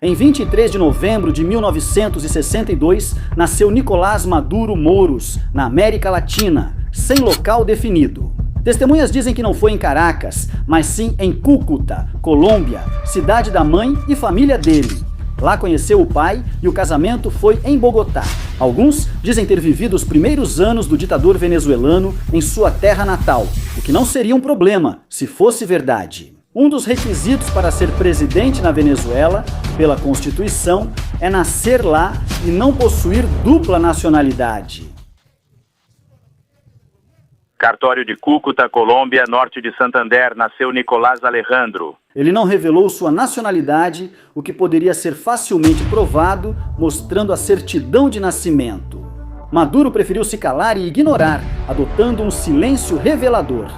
Em 23 de novembro de 1962, nasceu Nicolás Maduro Moros, na América Latina, sem local definido. Testemunhas dizem que não foi em Caracas, mas sim em Cúcuta, Colômbia, cidade da mãe e família dele. Lá conheceu o pai e o casamento foi em Bogotá. Alguns dizem ter vivido os primeiros anos do ditador venezuelano em sua terra natal, o que não seria um problema se fosse verdade. Um dos requisitos para ser presidente na Venezuela, pela Constituição, é nascer lá e não possuir dupla nacionalidade. Cartório de Cúcuta, Colômbia, norte de Santander, nasceu Nicolás Alejandro. Ele não revelou sua nacionalidade, o que poderia ser facilmente provado mostrando a certidão de nascimento. Maduro preferiu se calar e ignorar, adotando um silêncio revelador.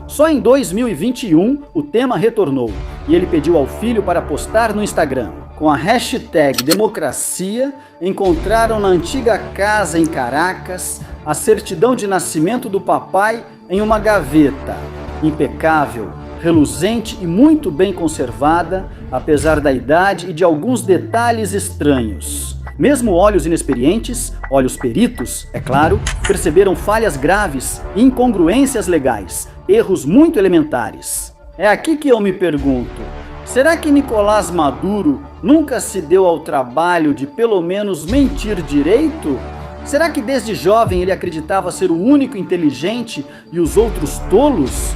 Só em 2021 o tema retornou e ele pediu ao filho para postar no Instagram. Com a hashtag democracia, encontraram na antiga casa em Caracas a certidão de nascimento do papai em uma gaveta. Impecável, reluzente e muito bem conservada, apesar da idade e de alguns detalhes estranhos. Mesmo olhos inexperientes, olhos peritos, é claro, perceberam falhas graves e incongruências legais, erros muito elementares. É aqui que eu me pergunto, será que Nicolás Maduro nunca se deu ao trabalho de pelo menos mentir direito? Será que desde jovem ele acreditava ser o único inteligente e os outros tolos?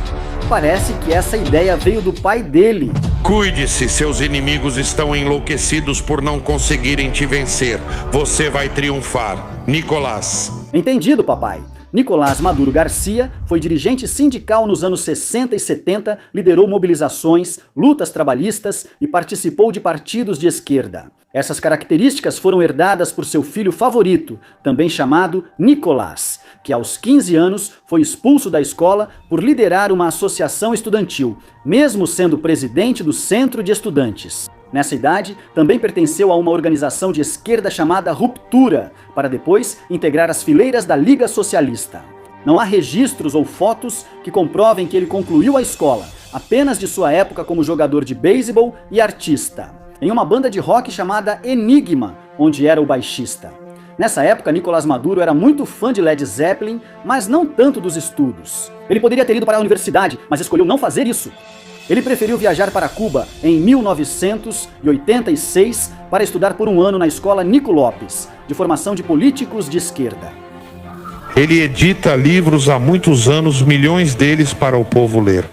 Parece que essa ideia veio do pai dele. Cuide-se, seus inimigos estão enlouquecidos por não conseguirem te vencer. Você vai triunfar. Nicolás. Entendido, papai. Nicolás Maduro Garcia foi dirigente sindical nos anos 60 e 70, liderou mobilizações, lutas trabalhistas e participou de partidos de esquerda. Essas características foram herdadas por seu filho favorito, também chamado Nicolás, que aos 15 anos foi expulso da escola por liderar uma associação estudantil, mesmo sendo presidente do Centro de Estudantes. Nessa idade, também pertenceu a uma organização de esquerda chamada Ruptura, para depois integrar as fileiras da Liga Socialista. Não há registros ou fotos que comprovem que ele concluiu a escola, apenas de sua época como jogador de beisebol e artista, em uma banda de rock chamada Enigma, onde era o baixista. Nessa época, Nicolás Maduro era muito fã de Led Zeppelin, mas não tanto dos estudos. Ele poderia ter ido para a universidade, mas escolheu não fazer isso. Ele preferiu viajar para Cuba em 1986 para estudar por um ano na escola Nico Lopes, de formação de políticos de esquerda. Ele edita livros há muitos anos, milhões deles para o povo ler.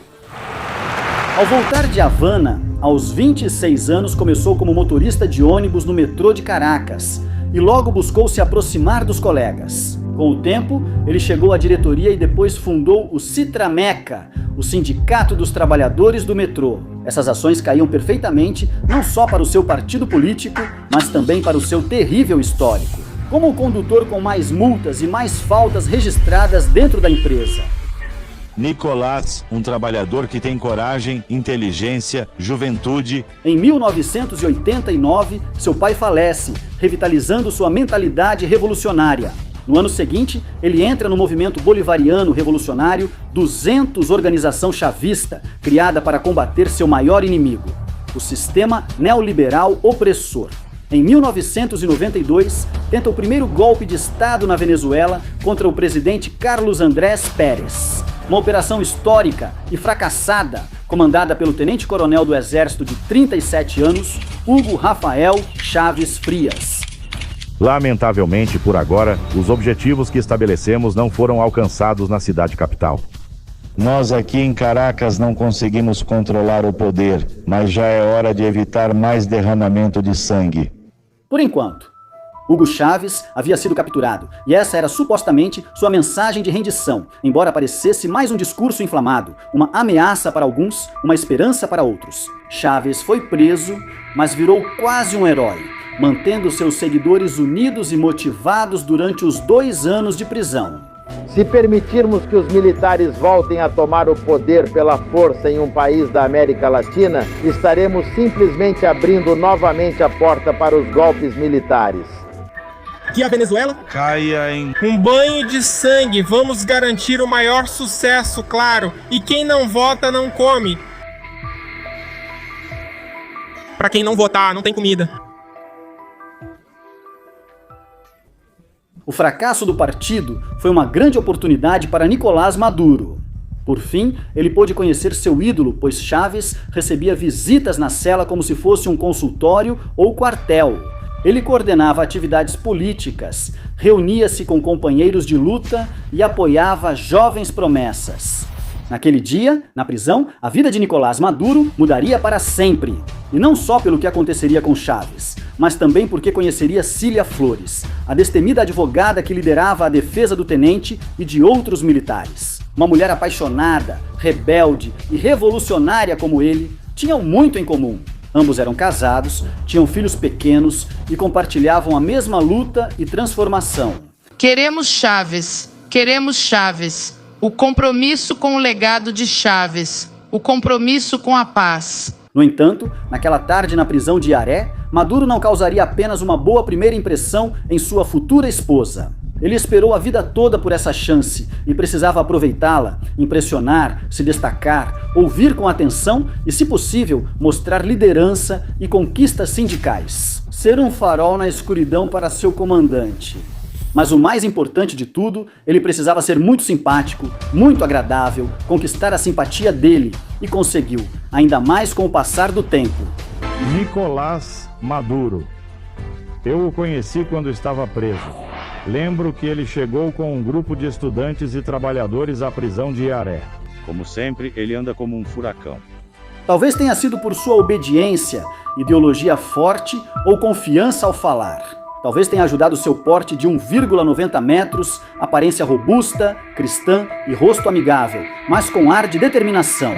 Ao voltar de Havana, aos 26 anos começou como motorista de ônibus no metrô de Caracas e logo buscou se aproximar dos colegas. Com o tempo, ele chegou à diretoria e depois fundou o Citrameca, o Sindicato dos Trabalhadores do Metrô. Essas ações caíam perfeitamente não só para o seu partido político, mas também para o seu terrível histórico, como o condutor com mais multas e mais faltas registradas dentro da empresa. Nicolás, um trabalhador que tem coragem, inteligência, juventude. Em 1989, seu pai falece, revitalizando sua mentalidade revolucionária. No ano seguinte, ele entra no movimento bolivariano revolucionário 200 Organização Chavista, criada para combater seu maior inimigo, o sistema neoliberal opressor. Em 1992, tenta o primeiro golpe de Estado na Venezuela contra o presidente Carlos Andrés Pérez. Uma operação histórica e fracassada, comandada pelo tenente-coronel do Exército de 37 anos, Hugo Rafael Chaves Frias. Lamentavelmente, por agora, os objetivos que estabelecemos não foram alcançados na cidade capital. Nós aqui em Caracas não conseguimos controlar o poder, mas já é hora de evitar mais derramamento de sangue. Por enquanto, Hugo Chávez havia sido capturado, e essa era supostamente sua mensagem de rendição, embora parecesse mais um discurso inflamado, uma ameaça para alguns, uma esperança para outros. Chávez foi preso, mas virou quase um herói, mantendo seus seguidores unidos e motivados durante os 2 anos de prisão. Se permitirmos que os militares voltem a tomar o poder pela força em um país da América Latina, estaremos simplesmente abrindo novamente a porta para os golpes militares. Que a Venezuela caia em um banho de sangue. Vamos garantir o maior sucesso, claro. E quem não vota não come. Pra quem não votar, não tem comida. O fracasso do partido foi uma grande oportunidade para Nicolás Maduro. Por fim, ele pôde conhecer seu ídolo, pois Chávez recebia visitas na cela como se fosse um consultório ou quartel. Ele coordenava atividades políticas, reunia-se com companheiros de luta e apoiava jovens promessas. Naquele dia, na prisão, a vida de Nicolás Maduro mudaria para sempre. E não só pelo que aconteceria com Chávez, mas também porque conheceria Cília Flores, a destemida advogada que liderava a defesa do tenente e de outros militares. Uma mulher apaixonada, rebelde e revolucionária como ele, tinham muito em comum. Ambos eram casados, tinham filhos pequenos e compartilhavam a mesma luta e transformação. Queremos Chávez, queremos Chávez. O compromisso com o legado de Chávez, o compromisso com a paz. No entanto, naquela tarde na prisão de Iaré, Maduro não causaria apenas uma boa primeira impressão em sua futura esposa. Ele esperou a vida toda por essa chance e precisava aproveitá-la, impressionar, se destacar, ouvir com atenção e, se possível, mostrar liderança e conquistas sindicais. Ser um farol na escuridão para seu comandante. Mas o mais importante de tudo, ele precisava ser muito simpático, muito agradável, conquistar a simpatia dele, e conseguiu, ainda mais com o passar do tempo. Nicolás Maduro. Eu o conheci quando estava preso. Lembro que ele chegou com um grupo de estudantes e trabalhadores à prisão de Iaré. Como sempre, ele anda como um furacão. Talvez tenha sido por sua obediência, ideologia forte ou confiança ao falar. Talvez tenha ajudado seu porte de 1,90 metros, aparência robusta, cristã e rosto amigável, mas com ar de determinação.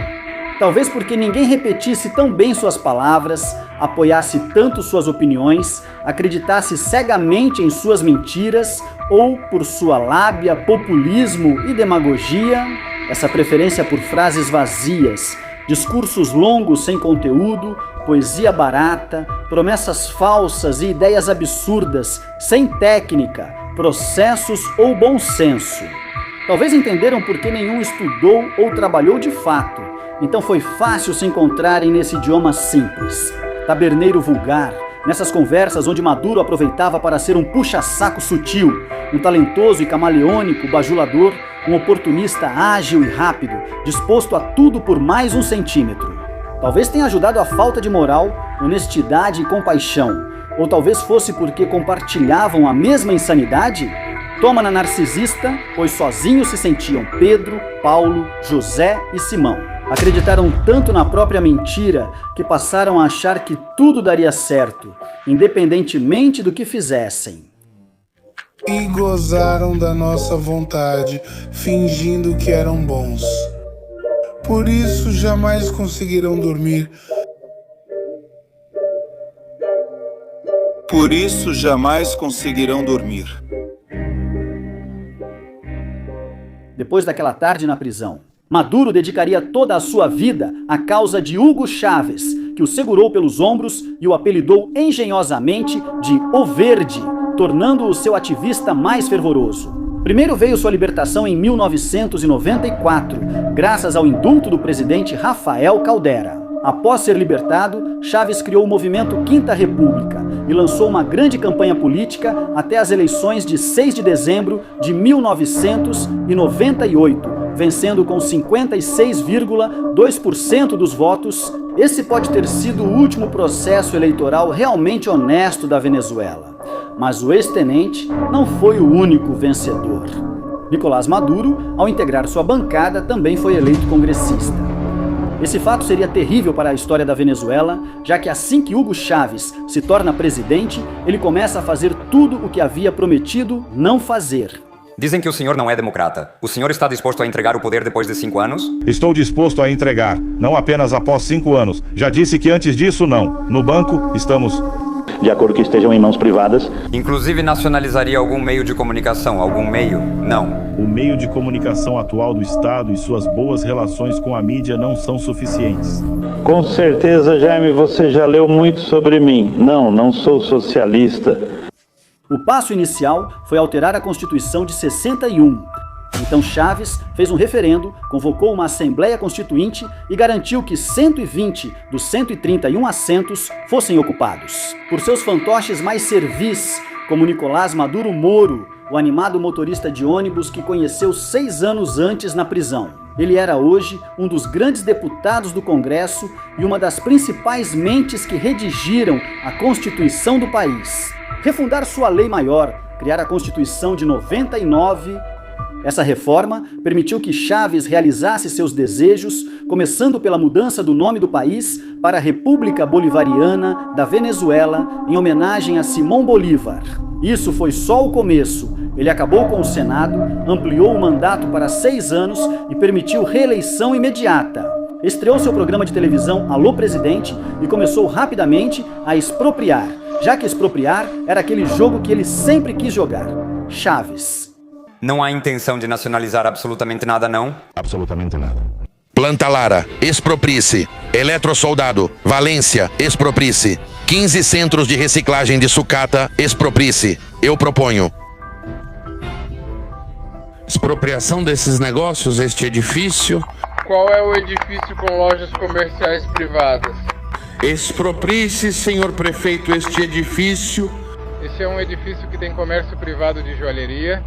Talvez porque ninguém repetisse tão bem suas palavras, apoiasse tanto suas opiniões, acreditasse cegamente em suas mentiras, ou por sua lábia, populismo e demagogia, essa preferência por frases vazias, discursos longos sem conteúdo, poesia barata, promessas falsas e ideias absurdas, sem técnica, processos ou bom senso. Talvez entenderam por que nenhum estudou ou trabalhou de fato, então foi fácil se encontrarem nesse idioma simples, taberneiro vulgar, nessas conversas onde Maduro aproveitava para ser um puxa-saco sutil, um talentoso e camaleônico bajulador, um oportunista ágil e rápido, disposto a tudo por mais 1 centímetro. Talvez tenha ajudado a falta de moral, honestidade e compaixão, ou talvez fosse porque compartilhavam a mesma insanidade? Toma na narcisista, pois sozinhos se sentiam Pedro, Paulo, José e Simão. Acreditaram tanto na própria mentira que passaram a achar que tudo daria certo, independentemente do que fizessem. E gozaram da nossa vontade, fingindo que eram bons. Por isso jamais conseguirão dormir. Por isso jamais conseguirão dormir. Depois daquela tarde na prisão, Maduro dedicaria toda a sua vida à causa de Hugo Chávez, que o segurou pelos ombros e o apelidou engenhosamente de O Verde, tornando-o seu ativista mais fervoroso. Primeiro veio sua libertação em 1994, graças ao indulto do presidente Rafael Caldera. Após ser libertado, Chávez criou o movimento Quinta República e lançou uma grande campanha política até as eleições de 6 de dezembro de 1998, vencendo com 56,2% dos votos. Esse pode ter sido o último processo eleitoral realmente honesto da Venezuela. Mas o ex-tenente não foi o único vencedor. Nicolás Maduro, ao integrar sua bancada, também foi eleito congressista. Esse fato seria terrível para a história da Venezuela, já que assim que Hugo Chávez se torna presidente, ele começa a fazer tudo o que havia prometido não fazer. Dizem que o senhor não é democrata. O senhor está disposto a entregar o poder depois de 5 anos? Estou disposto a entregar, não apenas após 5 anos. Já disse que antes disso não. No banco, estamos... de acordo que estejam em mãos privadas. Inclusive nacionalizaria algum meio de comunicação, algum meio? Não. O meio de comunicação atual do Estado e suas boas relações com a mídia não são suficientes. Com certeza, Jaime, você já leu muito sobre mim. Não sou socialista. O passo inicial foi alterar a Constituição de 61. Então Chávez fez um referendo, convocou uma Assembleia Constituinte e garantiu que 120 dos 131 assentos fossem ocupados por seus fantoches mais servis, como Nicolás Maduro Moro, o animado motorista de ônibus que conheceu 6 anos antes na prisão. Ele era hoje um dos grandes deputados do Congresso e uma das principais mentes que redigiram a Constituição do país. Refundar sua lei maior, criar a Constituição de 99... Essa reforma permitiu que Chávez realizasse seus desejos, começando pela mudança do nome do país para a República Bolivariana da Venezuela, em homenagem a Simón Bolívar. Isso foi só o começo. Ele acabou com o Senado, ampliou o mandato para 6 anos e permitiu reeleição imediata. Estreou seu programa de televisão Alô Presidente e começou rapidamente a expropriar, já que expropriar era aquele jogo que ele sempre quis jogar. Chávez. Não há intenção de nacionalizar absolutamente nada, não? Absolutamente nada. Planta Lara, exproprie-se. Eletrosoldado, Valência, exproprie-se. 15 centros de reciclagem de sucata, exproprie-se. Eu proponho. Expropriação desses negócios, este edifício. Qual é o edifício com lojas comerciais privadas? Exproprie-se, senhor prefeito, este edifício. Esse é um edifício que tem comércio privado de joalheria.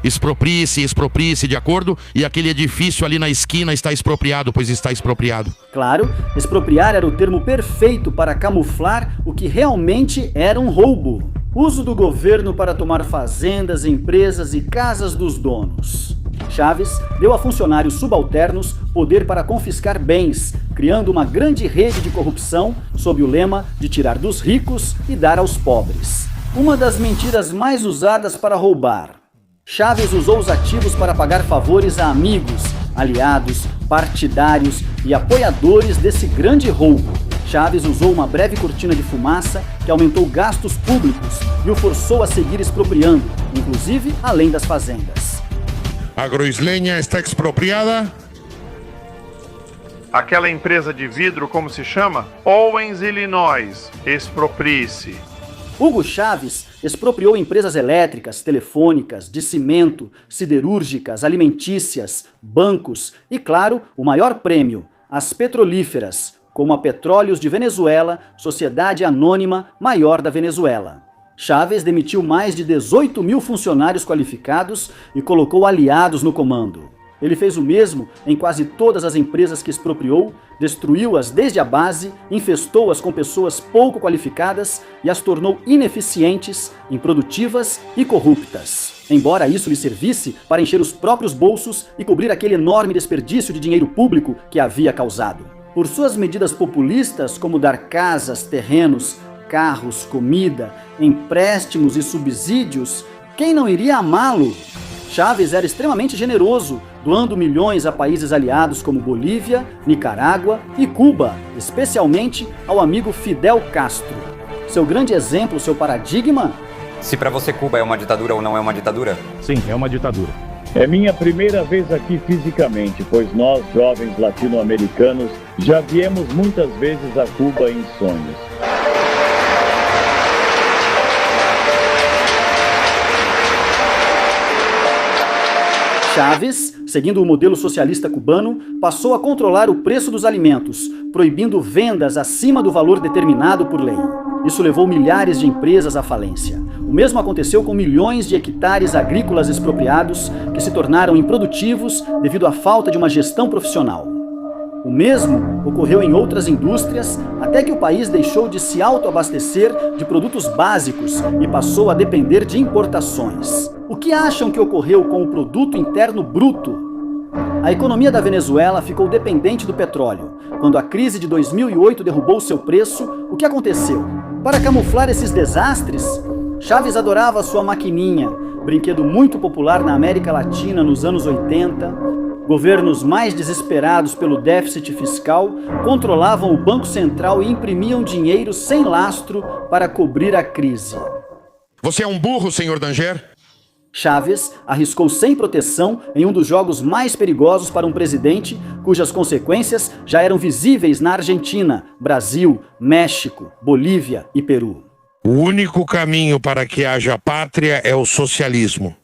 Exproprie-se, de acordo? E aquele edifício ali na esquina está expropriado, pois está expropriado. Claro, expropriar era o termo perfeito para camuflar o que realmente era um roubo. Uso do governo para tomar fazendas, empresas e casas dos donos. Chávez deu a funcionários subalternos poder para confiscar bens, criando uma grande rede de corrupção sob o lema de tirar dos ricos e dar aos pobres. Uma das mentiras mais usadas para roubar. Chávez usou os ativos para pagar favores a amigos, aliados, partidários e apoiadores desse grande roubo. Chávez usou uma breve cortina de fumaça que aumentou gastos públicos e o forçou a seguir expropriando, inclusive além das fazendas. Agroislenha está expropriada. Aquela empresa de vidro, como se chama? Owens, Illinois. Exproprie-se. Hugo Chávez expropriou empresas elétricas, telefônicas, de cimento, siderúrgicas, alimentícias, bancos e, claro, o maior prêmio, as petrolíferas, como a Petróleos de Venezuela, sociedade anônima maior da Venezuela. Chávez demitiu mais de 18 mil funcionários qualificados e colocou aliados no comando. Ele fez o mesmo em quase todas as empresas que expropriou, destruiu-as desde a base, infestou-as com pessoas pouco qualificadas e as tornou ineficientes, improdutivas e corruptas. Embora isso lhe servisse para encher os próprios bolsos e cobrir aquele enorme desperdício de dinheiro público que havia causado. Por suas medidas populistas, como dar casas, terrenos, carros, comida, empréstimos e subsídios, quem não iria amá-lo? Chávez era extremamente generoso, doando milhões a países aliados como Bolívia, Nicarágua e Cuba, especialmente ao amigo Fidel Castro. Seu grande exemplo, seu paradigma? Se para você Cuba é uma ditadura ou não é uma ditadura? Sim, é uma ditadura. É minha primeira vez aqui fisicamente, pois nós, jovens latino-americanos, já viemos muitas vezes a Cuba em sonhos. Chávez, seguindo o modelo socialista cubano, passou a controlar o preço dos alimentos, proibindo vendas acima do valor determinado por lei. Isso levou milhares de empresas à falência. O mesmo aconteceu com milhões de hectares agrícolas expropriados que se tornaram improdutivos devido à falta de uma gestão profissional. O mesmo ocorreu em outras indústrias, até que o país deixou de se autoabastecer de produtos básicos e passou a depender de importações. O que acham que ocorreu com o produto interno bruto? A economia da Venezuela ficou dependente do petróleo. Quando a crise de 2008 derrubou seu preço, o que aconteceu? Para camuflar esses desastres, Chávez adorava sua maquininha, brinquedo muito popular na América Latina nos anos 80. Governos mais desesperados pelo déficit fiscal controlavam o Banco Central e imprimiam dinheiro sem lastro para cobrir a crise. Você é um burro, senhor Danger? Chávez arriscou sem proteção em um dos jogos mais perigosos para um presidente, cujas consequências já eram visíveis na Argentina, Brasil, México, Bolívia e Peru. O único caminho para que haja pátria é o socialismo.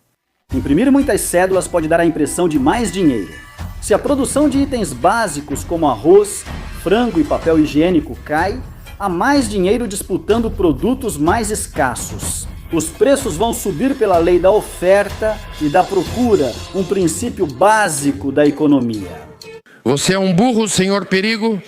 Imprimir muitas cédulas pode dar a impressão de mais dinheiro. Se a produção de itens básicos como arroz, frango e papel higiênico cai, há mais dinheiro disputando produtos mais escassos. Os preços vão subir pela lei da oferta e da procura, um princípio básico da economia. Você é um burro, senhor Perigo?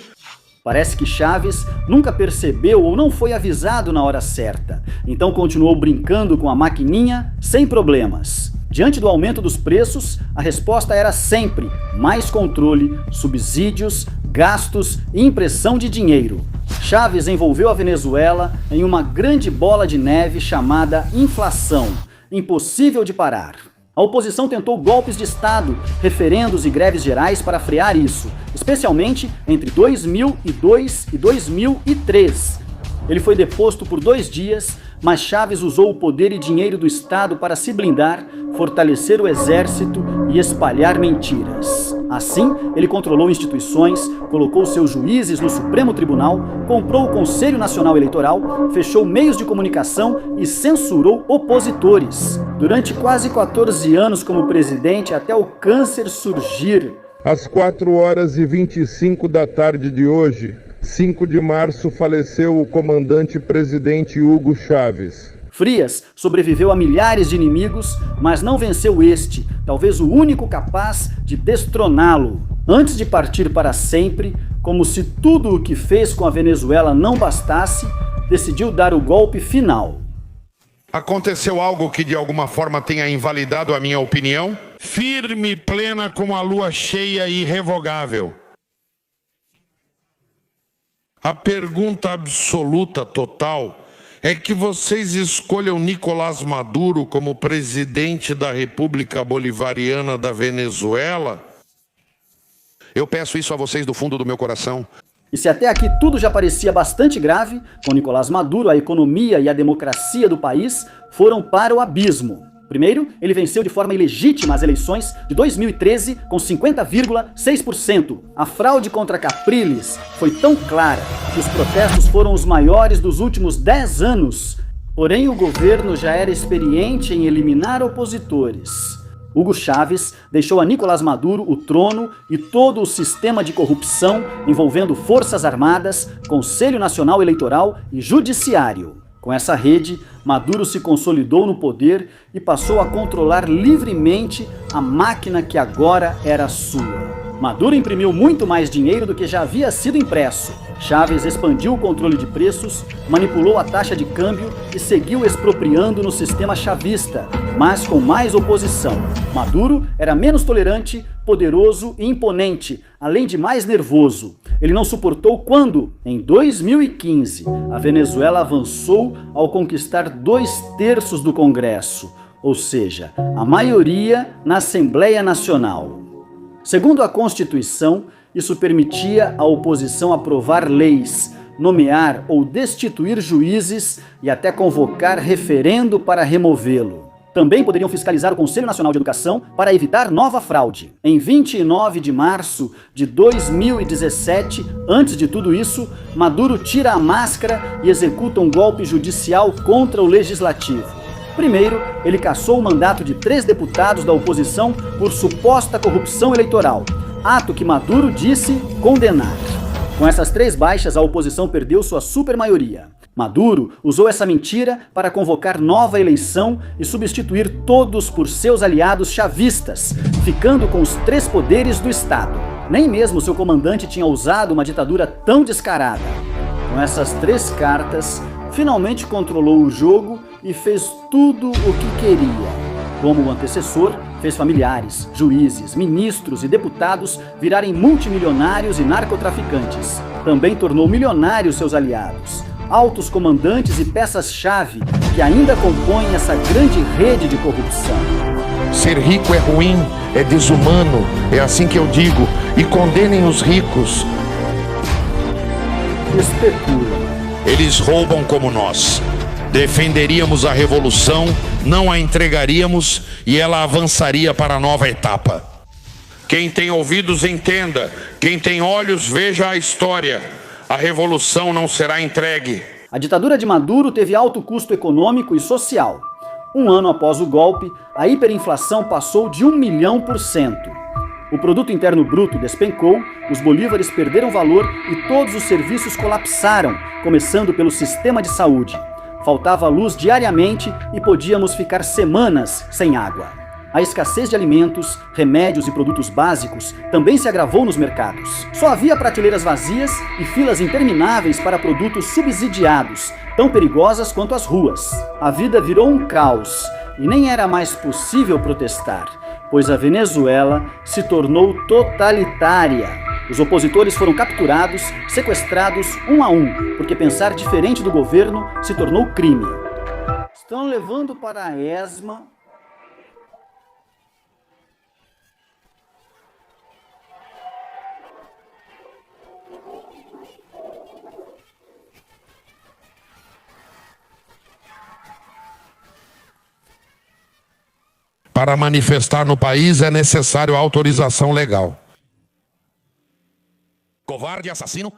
Parece que Chaves nunca percebeu ou não foi avisado na hora certa, então continuou brincando com a maquininha sem problemas. Diante do aumento dos preços, a resposta era sempre mais controle, subsídios, gastos e impressão de dinheiro. Chaves envolveu a Venezuela em uma grande bola de neve chamada inflação, impossível de parar. A oposição tentou golpes de Estado, referendos e greves gerais para frear isso, especialmente entre 2002 e 2003. Ele foi deposto por 2 dias, mas Chaves usou o poder e dinheiro do Estado para se blindar, fortalecer o exército e espalhar mentiras. Assim, ele controlou instituições, colocou seus juízes no Supremo Tribunal, comprou o Conselho Nacional Eleitoral, fechou meios de comunicação e censurou opositores. Durante quase 14 anos como presidente, até o câncer surgir. Às 4h25 da tarde de hoje, 5 de março, faleceu o comandante-presidente Hugo Chávez. Frias sobreviveu a milhares de inimigos, mas não venceu este, talvez o único capaz de destroná-lo. Antes de partir para sempre, como se tudo o que fez com a Venezuela não bastasse, decidiu dar o golpe final. Aconteceu algo que de alguma forma tenha invalidado a minha opinião? Firme e plena como a lua cheia e irrevogável. A pergunta absoluta, total, é que vocês escolham Nicolás Maduro como presidente da República Bolivariana da Venezuela? Eu peço isso a vocês do fundo do meu coração. E se até aqui tudo já parecia bastante grave, com Nicolás Maduro, a economia e a democracia do país foram para o abismo. Primeiro, ele venceu de forma ilegítima as eleições de 2013 com 50,6%. A fraude contra Capriles foi tão clara que os protestos foram os maiores dos últimos 10 anos. Porém, o governo já era experiente em eliminar opositores. Hugo Chávez deixou a Nicolás Maduro o trono e todo o sistema de corrupção envolvendo Forças Armadas, Conselho Nacional Eleitoral e Judiciário. Com essa rede, Maduro se consolidou no poder e passou a controlar livremente a máquina que agora era sua. Maduro imprimiu muito mais dinheiro do que já havia sido impresso. Chávez expandiu o controle de preços, manipulou a taxa de câmbio e seguiu expropriando no sistema chavista, mas com mais oposição. Maduro era menos tolerante, poderoso e imponente, além de mais nervoso. Ele não suportou quando, em 2015, a Venezuela avançou ao conquistar 2/3 do Congresso, ou seja, a maioria na Assembleia Nacional. Segundo a Constituição, isso permitia à oposição aprovar leis, nomear ou destituir juízes e até convocar referendo para removê-lo. Também poderiam fiscalizar o Conselho Nacional de Educação para evitar nova fraude. Em 29 de março de 2017, antes de tudo isso, Maduro tira a máscara e executa um golpe judicial contra o Legislativo. Primeiro, ele cassou o mandato de 3 deputados da oposição por suposta corrupção eleitoral, ato que Maduro disse condenar. Com essas 3 baixas, a oposição perdeu sua supermaioria. Maduro usou essa mentira para convocar nova eleição e substituir todos por seus aliados chavistas, ficando com os 3 poderes do Estado. Nem mesmo seu comandante tinha usado uma ditadura tão descarada. Com essas 3 cartas, finalmente controlou o jogo e fez tudo o que queria. Como o antecessor, fez familiares, juízes, ministros e deputados virarem multimilionários e narcotraficantes. Também tornou milionários seus aliados, altos comandantes e peças-chave que ainda compõem essa grande rede de corrupção. Ser rico é ruim, é desumano, é assim que eu digo, e condenem os ricos. Especula. Eles roubam como nós. Defenderíamos a revolução, não a entregaríamos e ela avançaria para a nova etapa. Quem tem ouvidos entenda, quem tem olhos veja a história. A revolução não será entregue. A ditadura de Maduro teve alto custo econômico e social. Um ano após o golpe, a hiperinflação passou de 1 milhão%. O produto interno bruto despencou, os bolívares perderam valor e todos os serviços colapsaram, começando pelo sistema de saúde. Faltava luz diariamente e podíamos ficar semanas sem água. A escassez de alimentos, remédios e produtos básicos também se agravou nos mercados. Só havia prateleiras vazias e filas intermináveis para produtos subsidiados, tão perigosas quanto as ruas. A vida virou um caos e nem era mais possível protestar, pois a Venezuela se tornou totalitária. Os opositores foram capturados, sequestrados um a um, porque pensar diferente do governo se tornou crime. Estão levando para a ESMA. Para manifestar no país é necessário autorização legal. Covarde, assassino.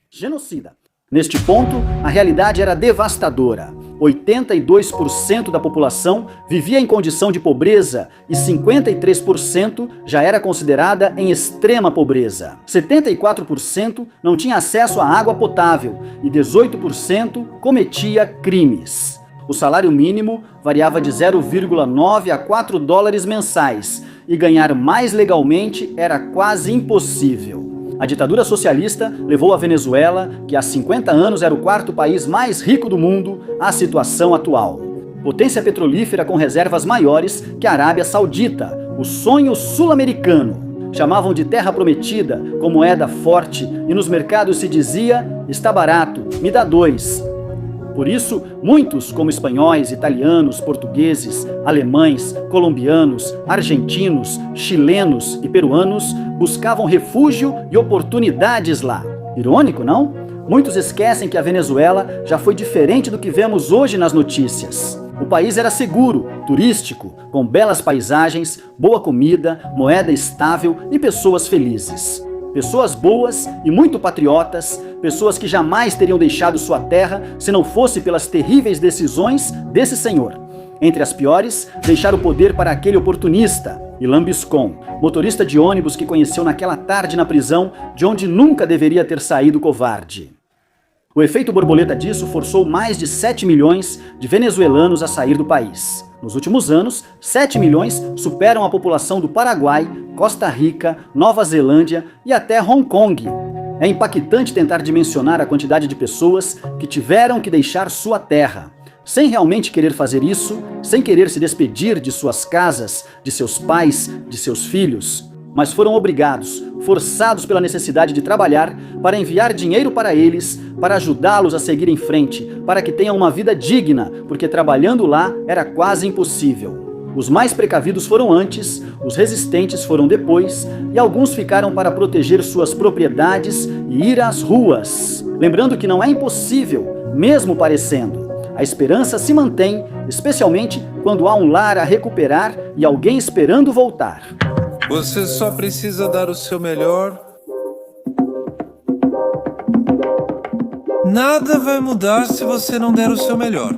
Genocida. Neste ponto, a realidade era devastadora. 82% da população vivia em condição de pobreza e 53% já era considerada em extrema pobreza. 74% não tinha acesso à água potável e 18% cometia crimes. O salário mínimo variava de 0,9 a 4 dólares mensais e ganhar mais legalmente era quase impossível. A ditadura socialista levou a Venezuela, que há 50 anos era o quarto país mais rico do mundo, à situação atual. Potência petrolífera com reservas maiores que a Arábia Saudita, o sonho sul-americano. Chamavam de terra prometida, com moeda forte, e nos mercados se dizia: está barato, me dá 2. Por isso, muitos, como espanhóis, italianos, portugueses, alemães, colombianos, argentinos, chilenos e peruanos, buscavam refúgio e oportunidades lá. Irônico, não? Muitos esquecem que a Venezuela já foi diferente do que vemos hoje nas notícias. O país era seguro, turístico, com belas paisagens, boa comida, moeda estável e pessoas felizes. Pessoas boas e muito patriotas, pessoas que jamais teriam deixado sua terra se não fosse pelas terríveis decisões desse senhor. Entre as piores, deixar o poder para aquele oportunista, Ilan Biscón, motorista de ônibus que conheceu naquela tarde na prisão, de onde nunca deveria ter saído covarde. O efeito borboleta disso forçou mais de 7 milhões de venezuelanos a sair do país. Nos últimos anos, 7 milhões superam a população do Paraguai, Costa Rica, Nova Zelândia e até Hong Kong. É impactante tentar dimensionar a quantidade de pessoas que tiveram que deixar sua terra, sem realmente querer fazer isso, sem querer se despedir de suas casas, de seus pais, de seus filhos, mas foram obrigados, forçados pela necessidade de trabalhar, para enviar dinheiro para eles, para ajudá-los a seguir em frente, para que tenham uma vida digna, porque trabalhando lá era quase impossível. Os mais precavidos foram antes, os resistentes foram depois, e alguns ficaram para proteger suas propriedades e ir às ruas. Lembrando que não é impossível, mesmo parecendo. A esperança se mantém, especialmente quando há um lar a recuperar e alguém esperando voltar. Você só precisa dar o seu melhor. Nada vai mudar se você não der o seu melhor.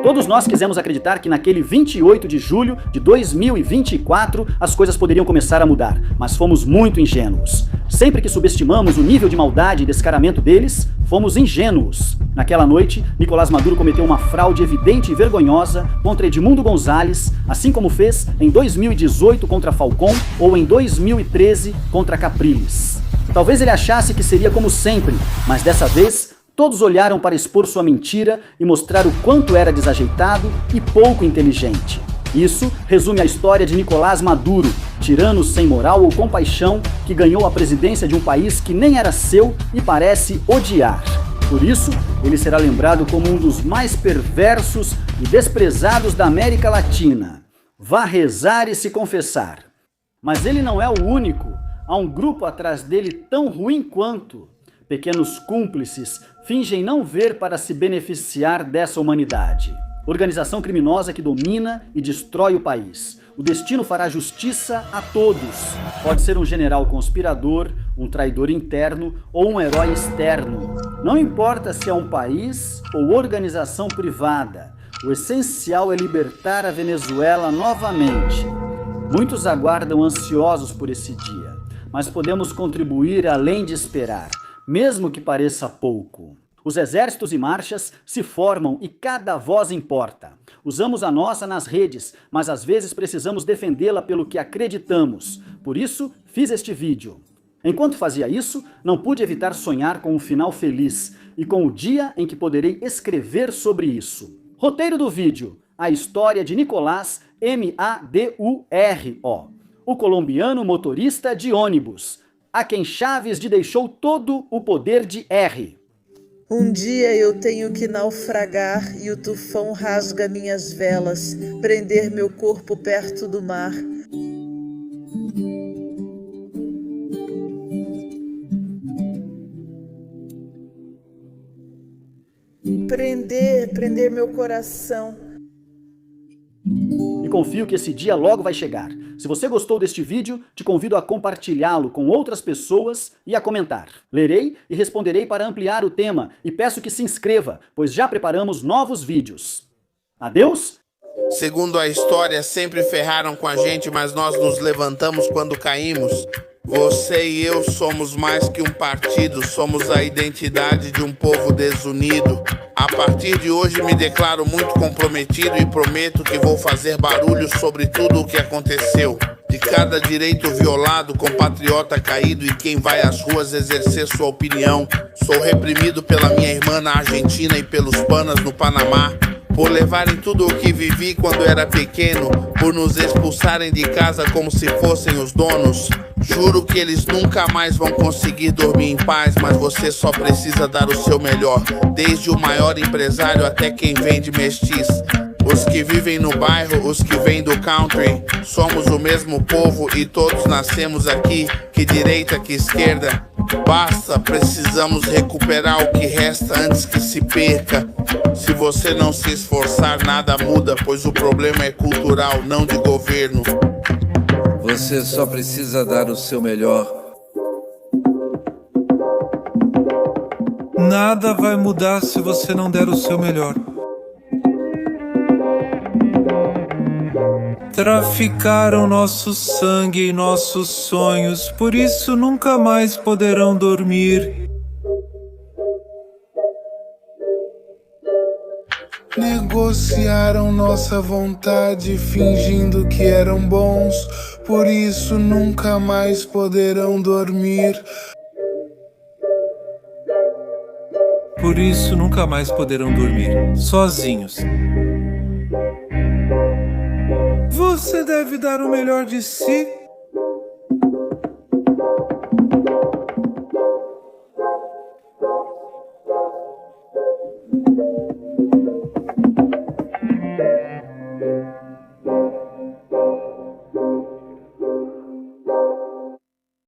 Todos nós quisemos acreditar que naquele 28 de julho de 2024 as coisas poderiam começar a mudar, mas fomos muito ingênuos. Sempre que subestimamos o nível de maldade e descaramento deles, fomos ingênuos. Naquela noite, Nicolás Maduro cometeu uma fraude evidente e vergonhosa contra Edmundo González, assim como fez em 2018 contra Falcón ou em 2013 contra Capriles. Talvez ele achasse que seria como sempre, mas dessa vez todos olharam para expor sua mentira e mostrar o quanto era desajeitado e pouco inteligente. Isso resume a história de Nicolás Maduro, tirano sem moral ou compaixão que ganhou a presidência de um país que nem era seu e parece odiar. Por isso, ele será lembrado como um dos mais perversos e desprezados da América Latina. Vá rezar e se confessar. Mas ele não é o único. Há um grupo atrás dele tão ruim quanto. Pequenos cúmplices fingem não ver para se beneficiar dessa humanidade. Organização criminosa que domina e destrói o país. O destino fará justiça a todos. Pode ser um general conspirador, um traidor interno ou um herói externo. Não importa se é um país ou organização privada, o essencial é libertar a Venezuela novamente. Muitos aguardam ansiosos por esse dia, mas podemos contribuir além de esperar, mesmo que pareça pouco. Os exércitos e marchas se formam e cada voz importa. Usamos a nossa nas redes, mas às vezes precisamos defendê-la pelo que acreditamos. Por isso, fiz este vídeo. Enquanto fazia isso, não pude evitar sonhar com um final feliz e com o dia em que poderei escrever sobre isso. Roteiro do vídeo: a história de Nicolás Maduro, o colombiano motorista de ônibus, a quem Chávez deixou todo o poder de R. Um dia eu tenho que naufragar e o tufão rasga minhas velas, prender meu corpo perto do mar. Prender meu coração. E confio que esse dia logo vai chegar. Se você gostou deste vídeo, te convido a compartilhá-lo com outras pessoas e a comentar. Lerei e responderei para ampliar o tema e peço que se inscreva, pois já preparamos novos vídeos. Adeus! Segundo a história, sempre ferraram com a gente, mas nós nos levantamos quando caímos. Você e eu somos mais que um partido, somos a identidade de um povo desunido. A partir de hoje me declaro muito comprometido e prometo que vou fazer barulho sobre tudo o que aconteceu. De cada direito violado, compatriota caído e quem vai às ruas exercer sua opinião. Sou reprimido pela minha irmã na Argentina e pelos panas no Panamá. Por levarem tudo o que vivi quando era pequeno, por nos expulsarem de casa como se fossem os donos. Juro que eles nunca mais vão conseguir dormir em paz, mas você só precisa dar o seu melhor. Desde o maior empresário até quem vende mestis. Os que vivem no bairro, os que vêm do country. Somos o mesmo povo e todos nascemos aqui, que direita, que esquerda. Basta, precisamos recuperar o que resta antes que se perca. Se você não se esforçar, nada muda, pois o problema é cultural, não de governo. Você só precisa dar o seu melhor. Nada vai mudar se você não der o seu melhor. Traficaram nosso sangue e nossos sonhos, por isso nunca mais poderão dormir. Negociaram nossa vontade, fingindo que eram bons, por isso nunca mais poderão dormir. Por isso nunca mais poderão dormir, sozinhos. Você deve dar o melhor de si.